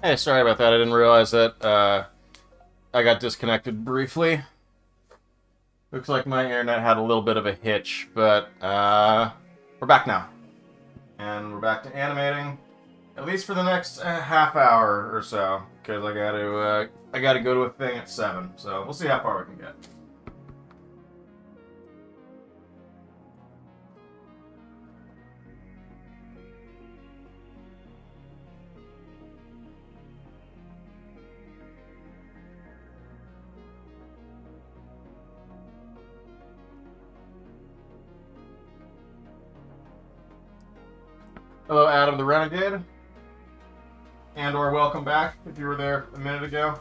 Hey, sorry about that. I didn't realize that I got disconnected briefly. Looks like my internet had a little bit of a hitch, but we're back now. And we're back to animating, at least for the next half hour or so, because I gotta go to a thing at 7. So we'll see how far we can get. Hello, Adam the Renegade, and/or welcome back if you were there a minute ago.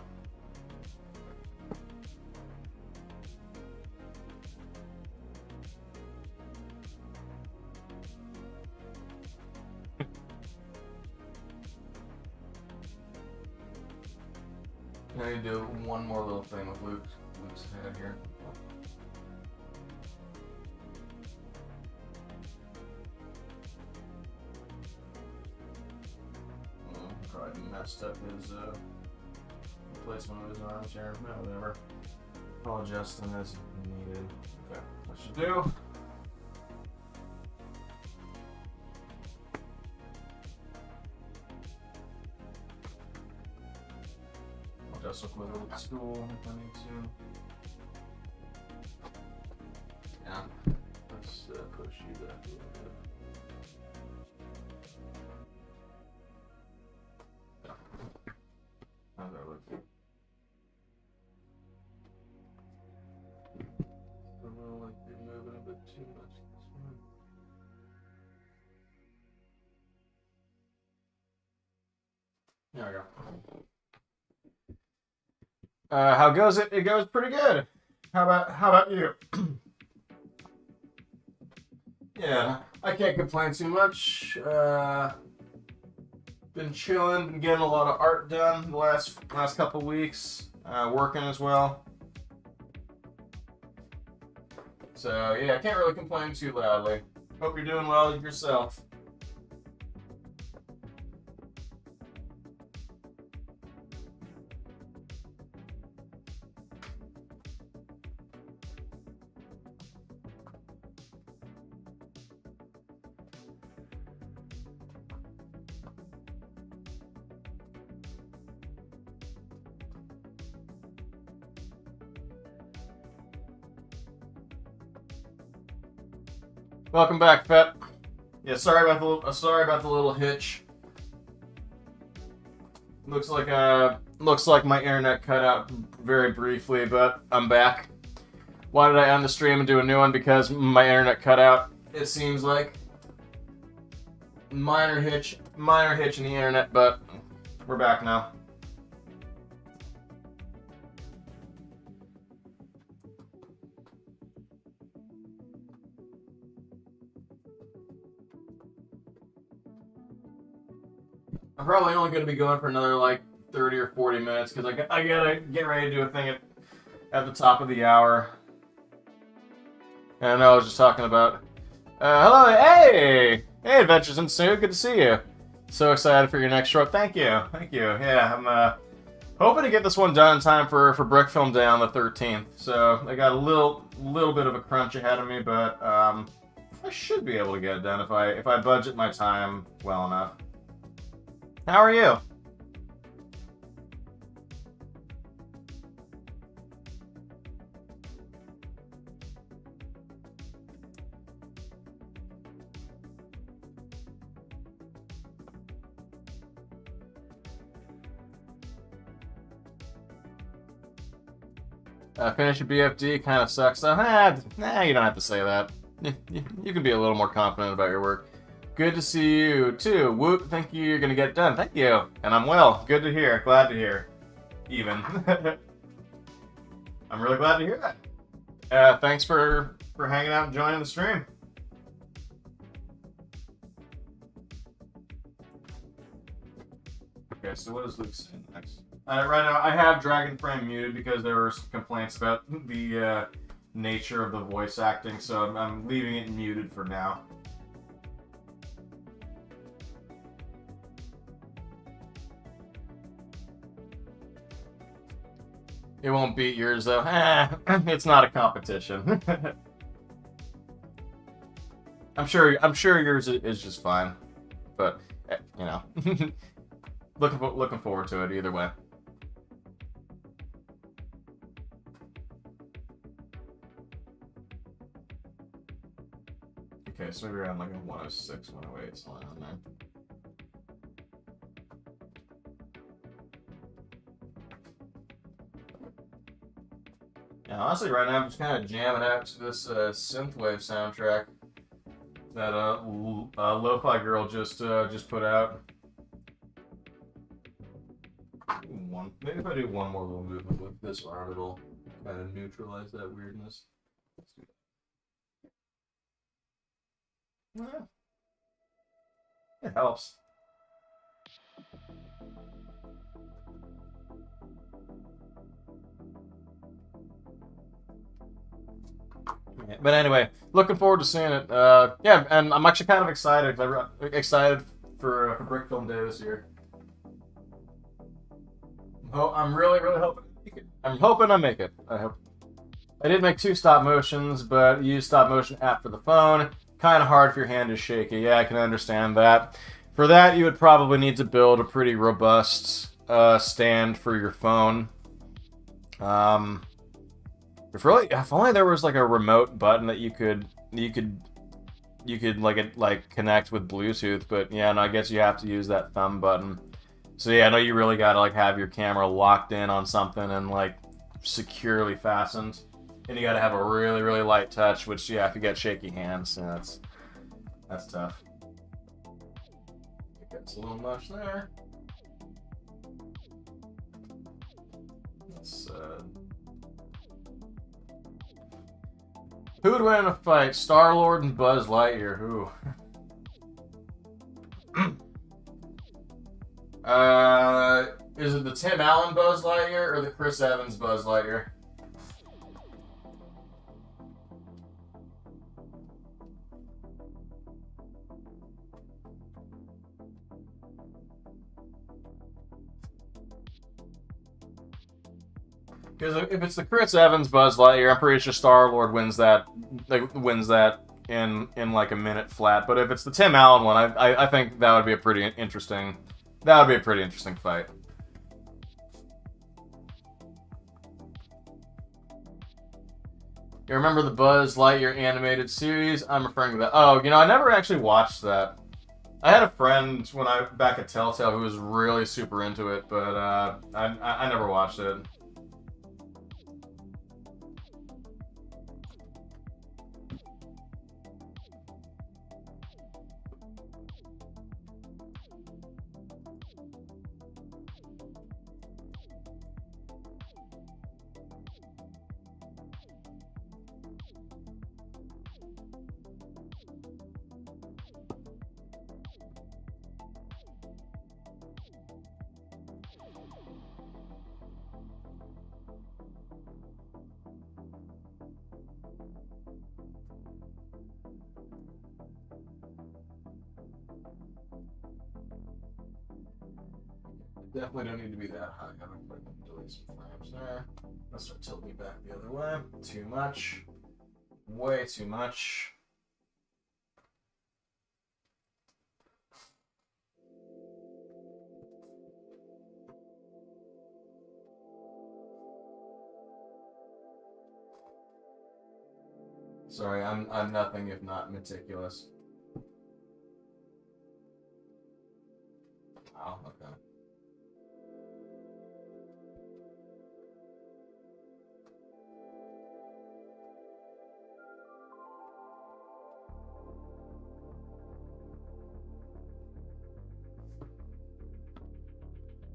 I need to do one more little thing with Luke's head here. Probably messed up his placement of his arms here. No, whatever. I'll adjust them as needed. Okay, that should do. I'll adjust with a little stool if I need to. Yeah, let's push you back a little bit. How's that look? A little like you're moving a bit too much this one. There we go. How goes it? It goes pretty good. How about you? Yeah, I can't complain too much. Been chilling, been getting a lot of art done the last couple weeks. Working as well. So yeah, I can't really complain too loudly. Hope you're doing well yourself. Welcome back, Pep. Yeah, sorry about the little hitch. Looks like my internet cut out very briefly, but I'm back. Why did I end the stream and do a new one? Because my internet cut out. It seems like minor hitch in the internet, but we're back now. I'm probably only going to be going for another like 30 or 40 minutes because I gotta get ready to do a thing at the top of the hour. And I know I was just talking about. Hello, hey, Adventures Ensue, good to see you. So excited for your next short. Thank you. Yeah, I'm hoping to get this one done in time for Brickfilm Day on the 13th. So I got a little bit of a crunch ahead of me, but I should be able to get it done if I budget my time well enough. How are you? Finish your BFD kind of sucks. So, you don't have to say that. You can be a little more confident about your work. Good to see you too. Woot, thank you. You're gonna get done. Thank you. And I'm well. Good to hear. Glad to hear. Even. I'm really glad to hear that. Thanks for hanging out and joining the stream. Okay, so what is Luke saying next? Right now, I have Dragon Frame muted because there were some complaints about the nature of the voice acting, so I'm leaving it muted for now. It won't beat yours though. It's not a competition. I'm sure yours is just fine, but you know, looking forward to it either way. Okay, so maybe around like a 106, 108, somewhere around there. Yeah, honestly, right now I'm just kind of jamming out to this synthwave soundtrack that Lo-Fi Girl just put out. Maybe if I do one more little movement with this arm, it'll kind of neutralize that weirdness. Yeah. It helps. But anyway, looking forward to seeing it. Yeah, and I'm actually kind of excited. Excited for Brickfilm Day this year. Oh, I'm really hoping to make it. I'm hoping I make it. I hope. I did make 2 stop motions, but use stop motion app for the phone. Kind of hard if your hand is shaky. Yeah, I can understand that. For that, you would probably need to build a pretty robust stand for your phone. If only there was like a remote button that you could like connect with Bluetooth, but yeah, no, I guess you have to use that thumb button. So yeah, I know you really gotta like have your camera locked in on something and like securely fastened, and you gotta have a really light touch. Which yeah, if you get shaky hands, yeah, that's tough. It gets a little much there. Let's who would win in a fight? Star-Lord and Buzz Lightyear. Who? Is it the Tim Allen Buzz Lightyear or the Chris Evans Buzz Lightyear? Because if it's the Chris Evans Buzz Lightyear, I'm pretty sure Star-Lord wins that. In like a minute flat. But if it's the Tim Allen one, I think that would be a pretty interesting. That would be a pretty interesting fight. You remember the Buzz Lightyear animated series? I'm referring to that. Oh, you know, I never actually watched that. I had a friend back at Telltale who was really super into it, but I never watched it. Definitely don't need to be that high. I'm going to delete some frames there. Let's start tilting back the other way. Too much. Way too much. Sorry, I'm nothing if not meticulous. Oh, okay.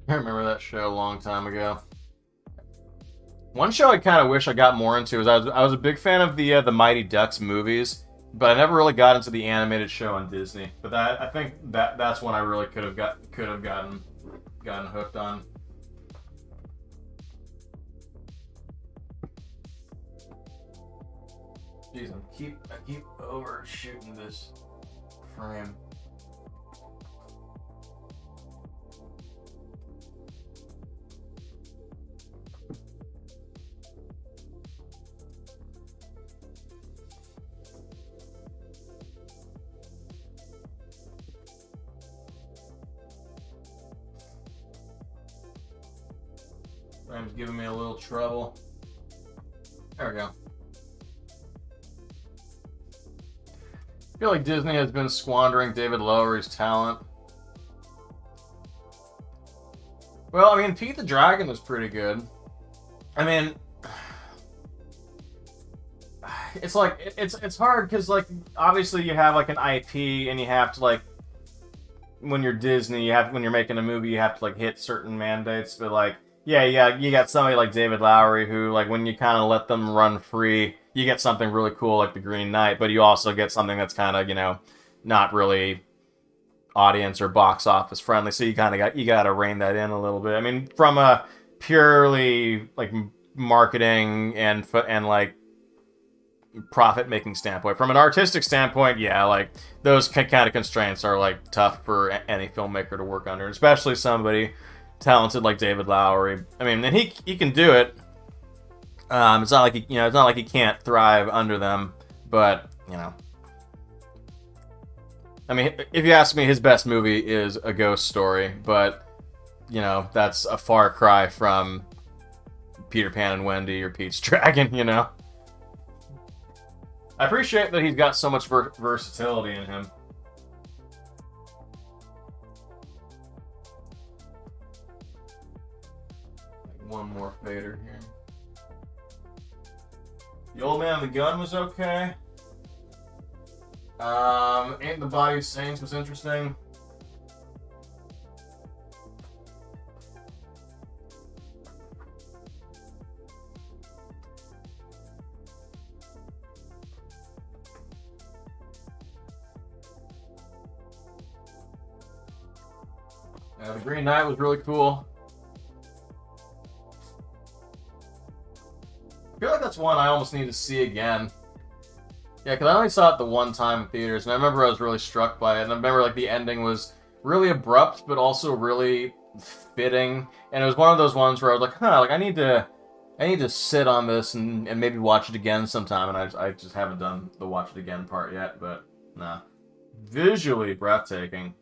I remember that show a long time ago. One show I kind of wish I got more into is I was a big fan of the Mighty Ducks movies, but I never really got into the animated show on Disney. But I think that's one I really could have gotten hooked on. Jeez, I keep overshooting this frame. Frame's giving me a little trouble. There we go. I feel like Disney has been squandering David Lowery's talent. Well, I mean, Pete the Dragon was pretty good. I mean, it's like it's hard because like obviously you have like an IP and you have to like when you're Disney, when you're making a movie you have to like hit certain mandates. But like yeah, you got somebody like David Lowery who like when you kind of let them run free, you get something really cool like The Green Knight, but you also get something that's kind of, you know, not really audience or box office friendly. So you kind of got to rein that in a little bit. I mean, from a purely like marketing and like profit making standpoint, from an artistic standpoint, yeah, like those kind of constraints are like tough for any filmmaker to work under, especially somebody talented like David Lowery. I mean, and he can do it. It's not like it's not like he can't thrive under them, but you know, I mean, if you ask me, his best movie is A Ghost Story, but you know, that's a far cry from Peter Pan and Wendy or Pete's Dragon, you know. I appreciate that he's got so much versatility in him. One more fader here. The Old Man and the Gun was okay. Ain't the Body of Saints was interesting. The Green Knight was really cool. I feel like that's one I almost need to see again. Yeah, because I only saw it the one time in theaters, and I remember I was really struck by it, and I remember like the ending was really abrupt, but also really fitting, and it was one of those ones where I was like, huh, like I need to sit on this and maybe watch it again sometime, and I just haven't done the watch it again part yet, but nah. Visually breathtaking.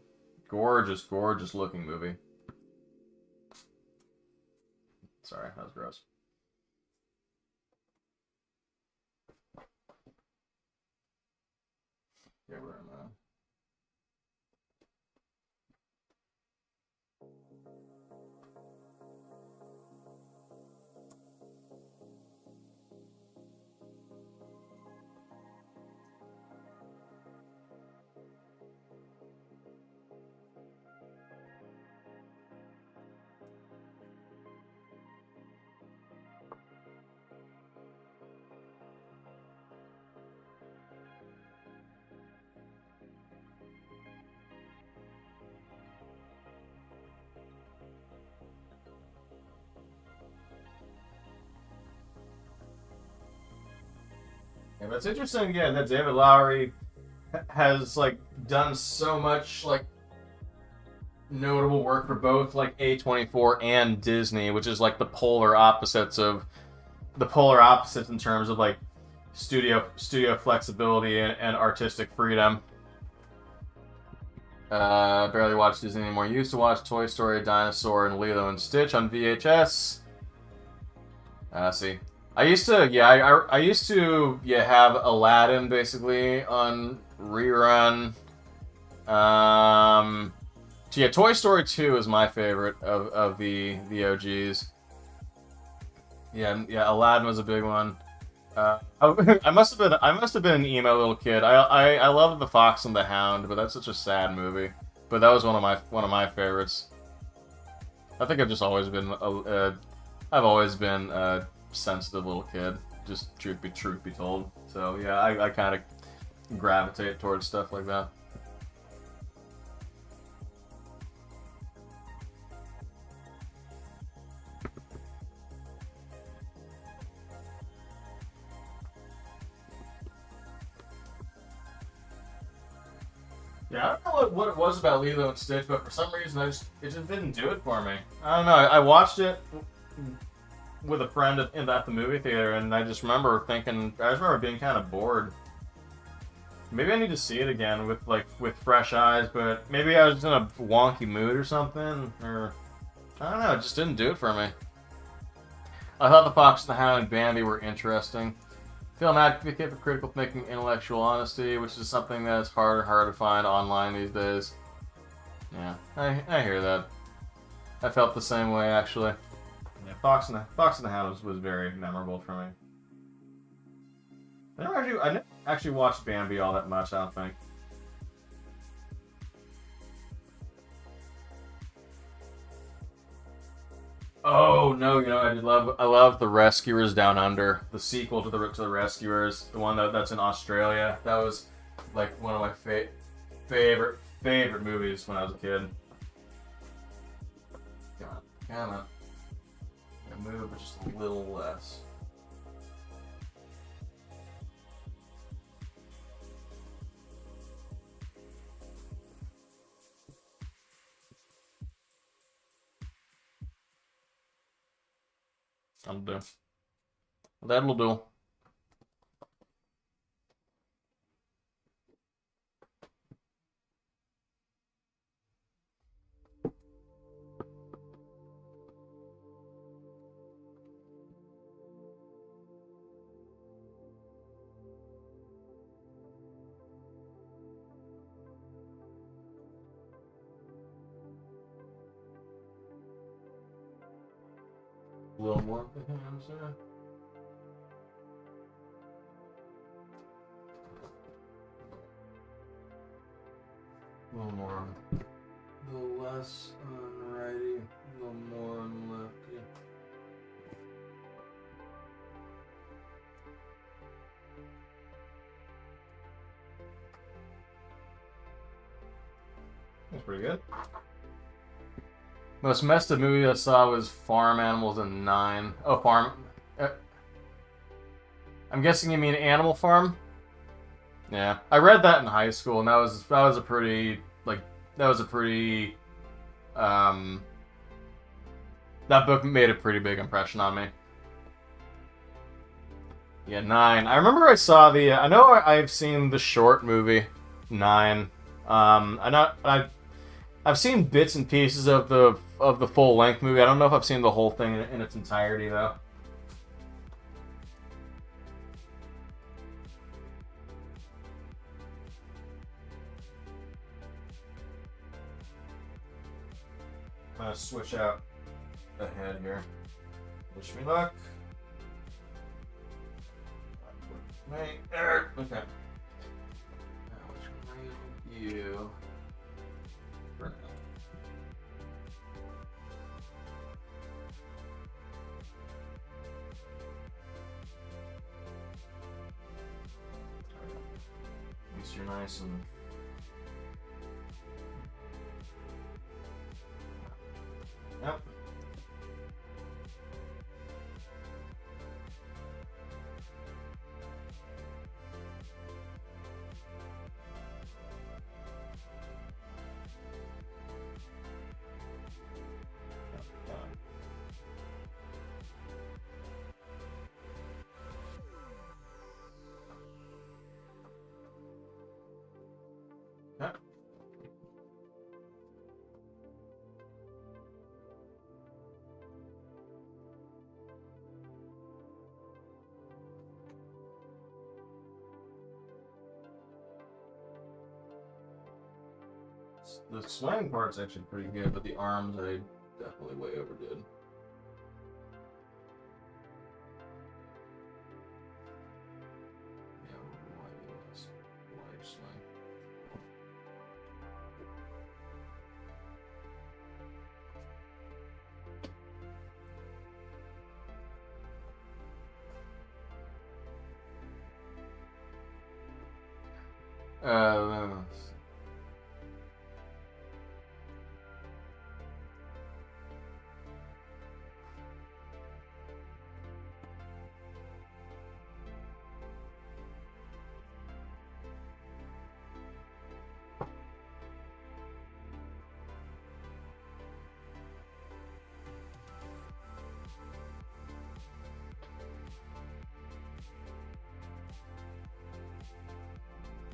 Gorgeous, gorgeous looking movie. Sorry, that was gross. Yeah, where am I? Yeah, but it's interesting, yeah, that David Lowery has like done so much like notable work for both like A24 and Disney, which is like the polar opposites in terms of like studio flexibility and artistic freedom. Barely watch Disney anymore. Used to watch Toy Story, Dinosaur, and Lilo and Stitch on VHS. See. I used to have Aladdin basically on rerun. So yeah, Toy Story 2 is my favorite of the OGs. Yeah, Aladdin was a big one. I must have been an emo little kid. I loved The Fox and the Hound, but that's such a sad movie. But that was one of my favorites. I think I've just always been a sensitive little kid, just truth be told. So yeah, I kind of gravitate towards stuff like that. Yeah, I don't know what it was about Lilo and Stitch, but for some reason it just didn't do it for me. I don't know. I watched it with a friend at the movie theater, and I just remember being kind of bored. Maybe I need to see it again with fresh eyes, but maybe I was in a wonky mood or something, or I don't know, it just didn't do it for me. I thought The Fox and the Hound and Bambi were interesting. Film advocate for critical thinking, intellectual honesty, which is something that's harder and harder to find online these days. Yeah, I hear that. I felt the same way, actually. Yeah, Fox and the Hound was very memorable for me. I never actually watched Bambi all that much, I don't think. Oh no, you know I love The Rescuers Down Under, the sequel to the Rescuers, the one that's in Australia. That was like one of my favorite movies when I was a kid. Come on. I move, but just a little less. That'll do. That'll do. A little more of the hands there. A little more. A little less on righty, a little more on lefty. That's pretty good. Most messed up movie I saw was Farm Animals in 9. Oh, Farm. I'm guessing you mean Animal Farm? Yeah, I read that in high school, and that was a pretty that book made a pretty big impression on me. Yeah, 9. I remember I saw the. I know I've seen the short movie 9. I've seen bits and pieces of the full length movie. I don't know if I've seen the whole thing in its entirety though. I'm gonna switch out the head here. Wish me luck. Wait, there. Okay. Now, which one are you? For now. At least you're nice and. Yep. Yep. The swing part's actually pretty good, but the arms I definitely way overdid. Yeah, wide swing.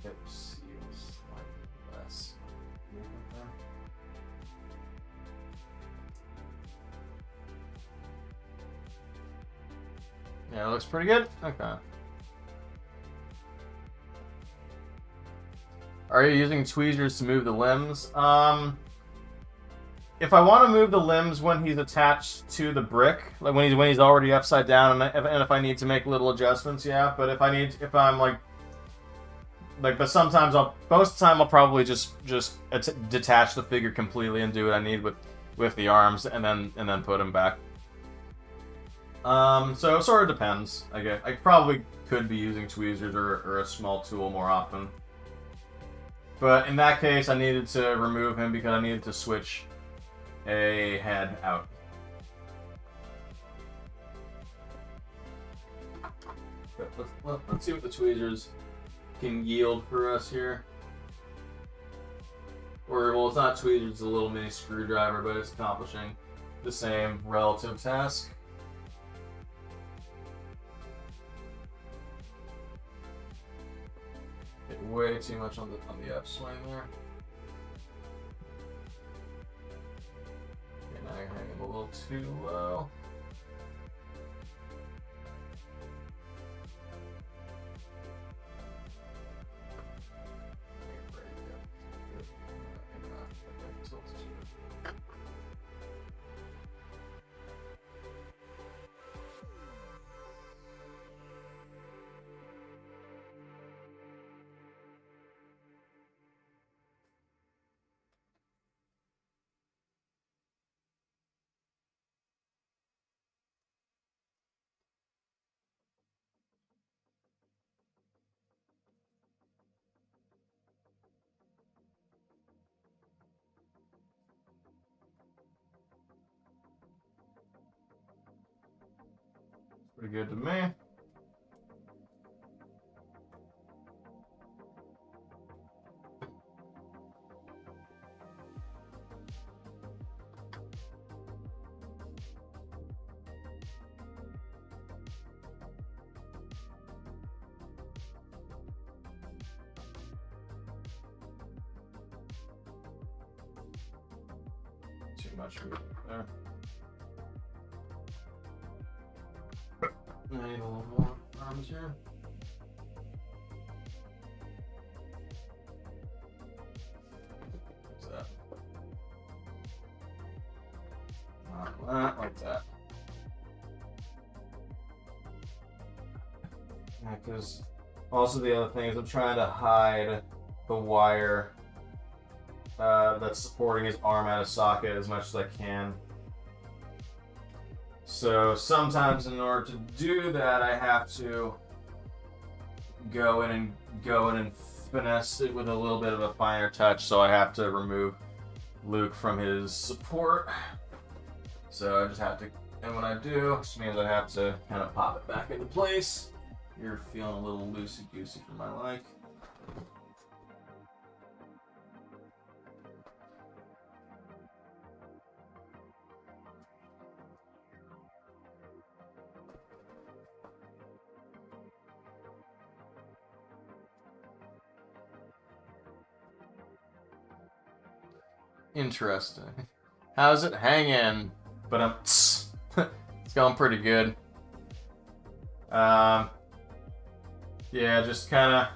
Hips seals slightly less. Yeah, it looks pretty good. Okay. Are you using tweezers to move the limbs? If I want to move the limbs when he's attached to the brick, like when he's already upside down, and if I need to make little adjustments, yeah. But if I'm like, but sometimes most of the time I'll probably just detach the figure completely and do what I need with the arms, and then put him back. So it sort of depends. I guess I probably could be using tweezers or a small tool more often. But in that case, I needed to remove him because I needed to switch a head out. Let's see what the tweezers can yield for us here. Or, well, it's not tweezers, it's a little mini screwdriver, but it's accomplishing the same relative task. Hit way too much on the upswing there. Okay, now you're hanging a little too low. Pretty good to me. Too much there. I need a little more arms here. What's that? Not like that. Yeah, because also the other thing is I'm trying to hide the wire that's supporting his arm out of socket as much as I can. So sometimes in order to do that, I have to go in and finesse it with a little bit of a finer touch. So I have to remove Luke from his support. So I just have to, and when I do, it just means I have to kind of pop it back into place. You're feeling a little loosey-goosey for my like. Interesting. How's it hanging? But it's going pretty good. Yeah, just kind of.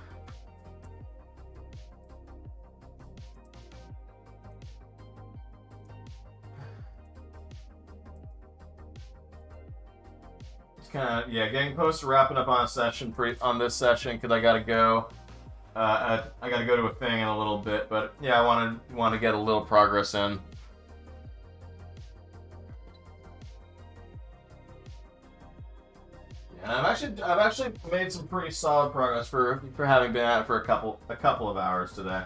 Yeah, getting close to wrapping up on a session on this session because I gotta go. I gotta go to a thing in a little bit, but yeah, I want to get a little progress in. Yeah, I've actually made some pretty solid progress for having been at it for a couple of hours today.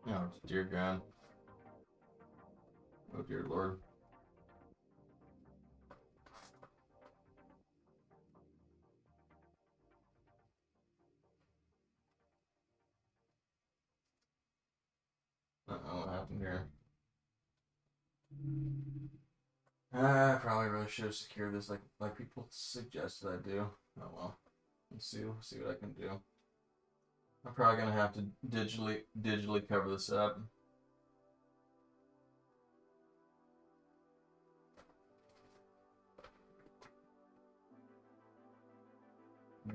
Oh, dear God. Oh, dear Lord. I probably really should have secured this like people suggested I do. Oh well. Let's see what I can do. I'm probably gonna have to digitally cover this up.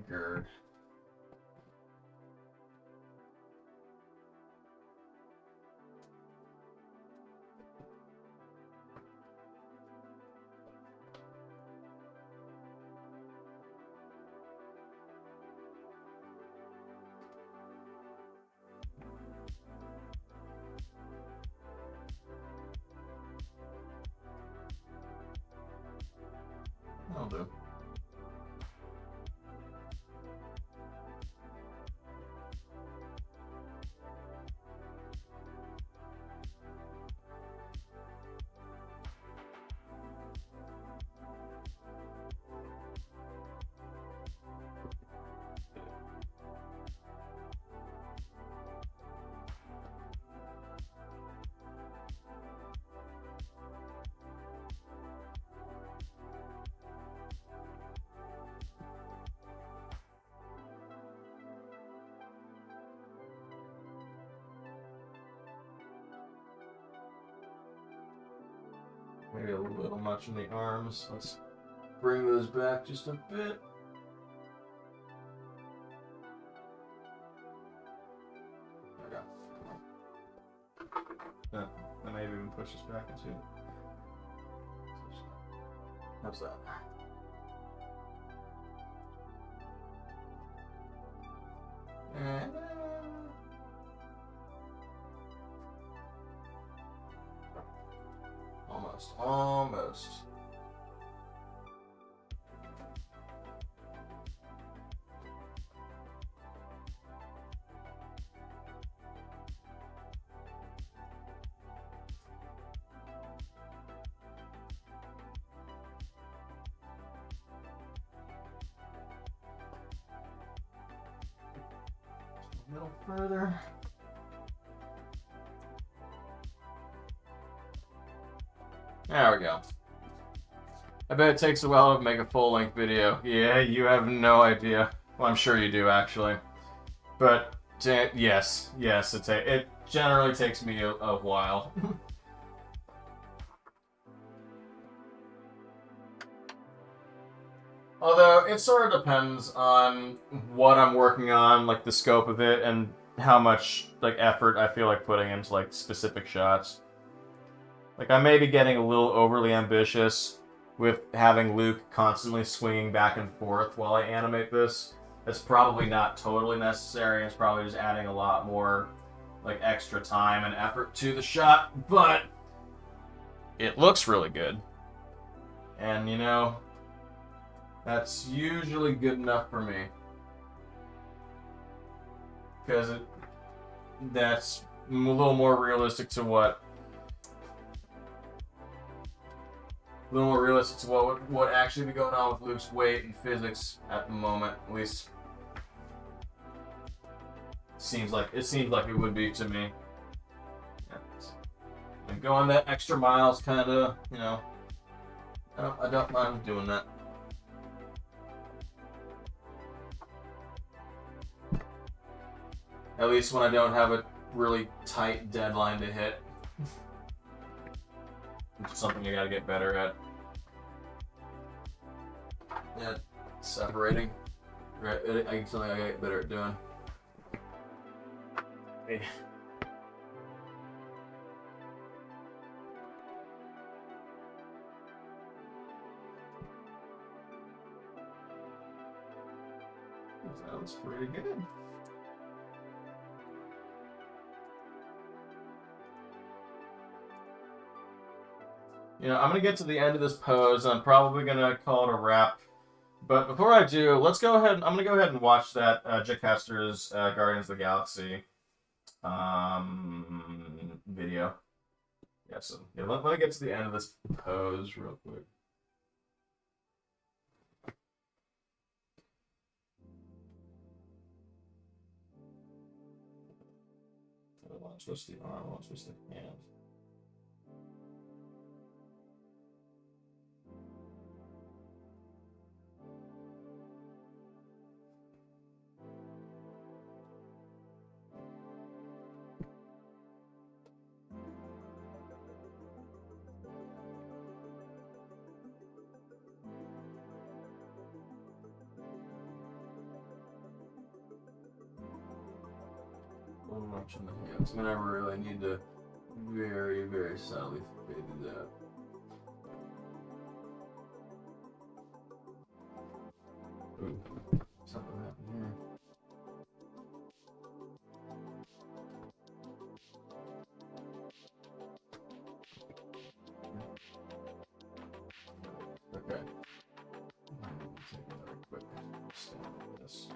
Gird. That'll do. Maybe a little much in the arms. Let's bring those back just a bit. There we go. I may even push this back into. How's that? And almost. A little further. There we go. I bet it takes a while to make a full-length video. Yeah, you have no idea. Well, I'm sure you do, actually. But, yes, it generally takes me a while. Although, it sort of depends on what I'm working on, like the scope of it, and how much like effort I feel like putting into like specific shots. Like, I may be getting a little overly ambitious with having Luke constantly swinging back and forth while I animate this. It's probably not totally necessary. It's probably just adding a lot more like extra time and effort to the shot, but it looks really good. And you know, that's usually good enough for me. Because that's a little more realistic to what would actually be going on with Luke's weight and physics at the moment. At least it seems like it would be to me. And going that extra miles, kind of, you know, I don't mind doing that. At least when I don't have a really tight deadline to hit. Which is something I gotta get better at. Yeah, separating. Right, something I gotta get better at doing. Hey. Sounds pretty good. You know, I'm going to get to the end of this pose, and I'm probably going to call it a wrap. But before I do, let's go ahead. I'm going to go ahead and watch that Jick Hester's Guardians of the Galaxy video. Yeah, so yeah, let me get to the end of this pose real quick. I want to twist the arm, I want to twist the hand. much in the hands. I'm gonna really need to very, very subtly fade that. Ooh, something happened here. Okay. I'm gonna take another quick stab at this.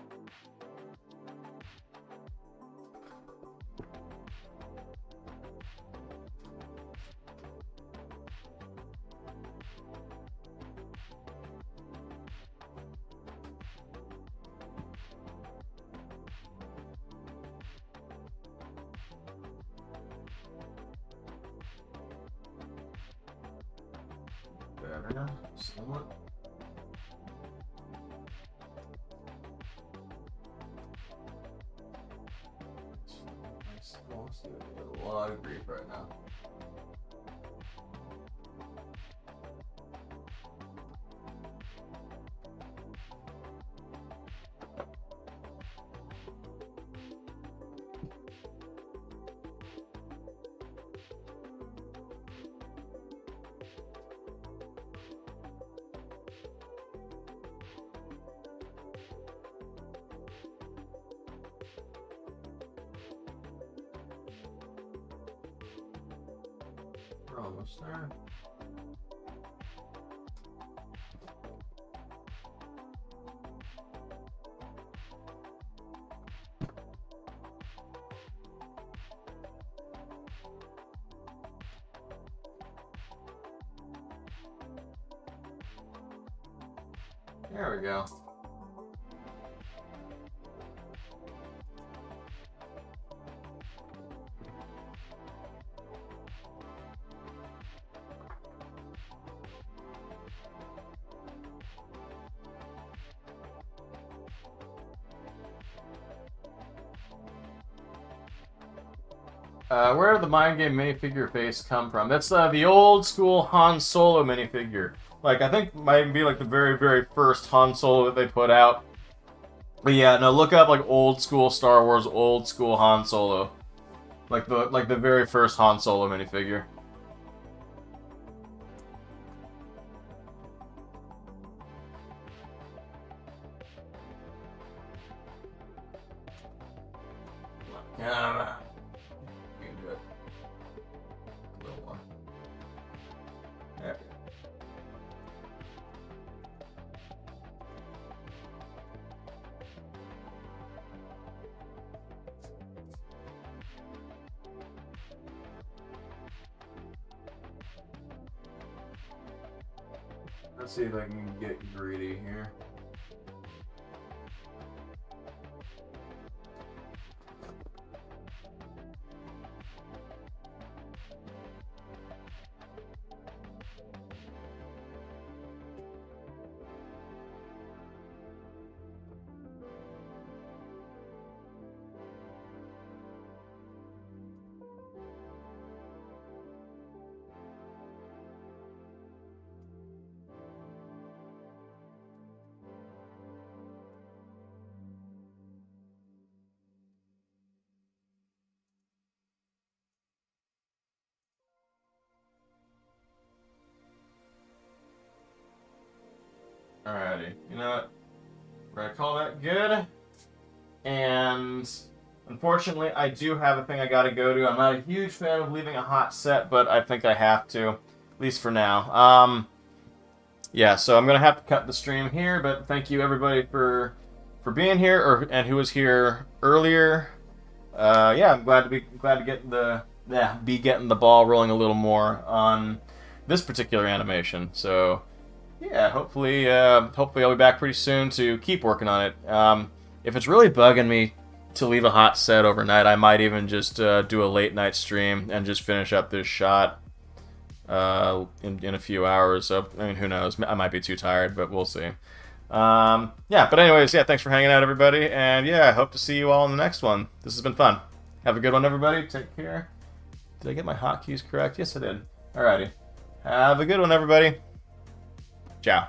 Better, somewhat. I get a lot of grief right now. We're almost there. There we go. Where did the MindGame minifigure face come from? That's the old school Han Solo minifigure. Like, I think might be like the very, very first Han Solo that they put out. But yeah, no, look up like old school Star Wars, old school Han Solo. Like the very first Han Solo minifigure. Yeah. Let's see if I can get greedy here. Alrighty, you know what? We're gonna call that good. And unfortunately, I do have a thing I gotta go to. I'm not a huge fan of leaving a hot set, but I think I have to, at least for now. Yeah, so I'm gonna have to cut the stream here. But thank you everybody for being here, and who was here earlier. Yeah, I'm glad to be getting the ball rolling a little more on this particular animation. So. Yeah, hopefully I'll be back pretty soon to keep working on it. If it's really bugging me to leave a hot set overnight, I might even just do a late night stream and just finish up this shot in a few hours. So, I mean, who knows? I might be too tired, but we'll see. Yeah, but anyways, yeah, thanks for hanging out, everybody. And yeah, I hope to see you all in the next one. This has been fun. Have a good one, everybody. Take care. Did I get my hotkeys correct? Yes, I did. Alrighty. Have a good one, everybody. Ciao.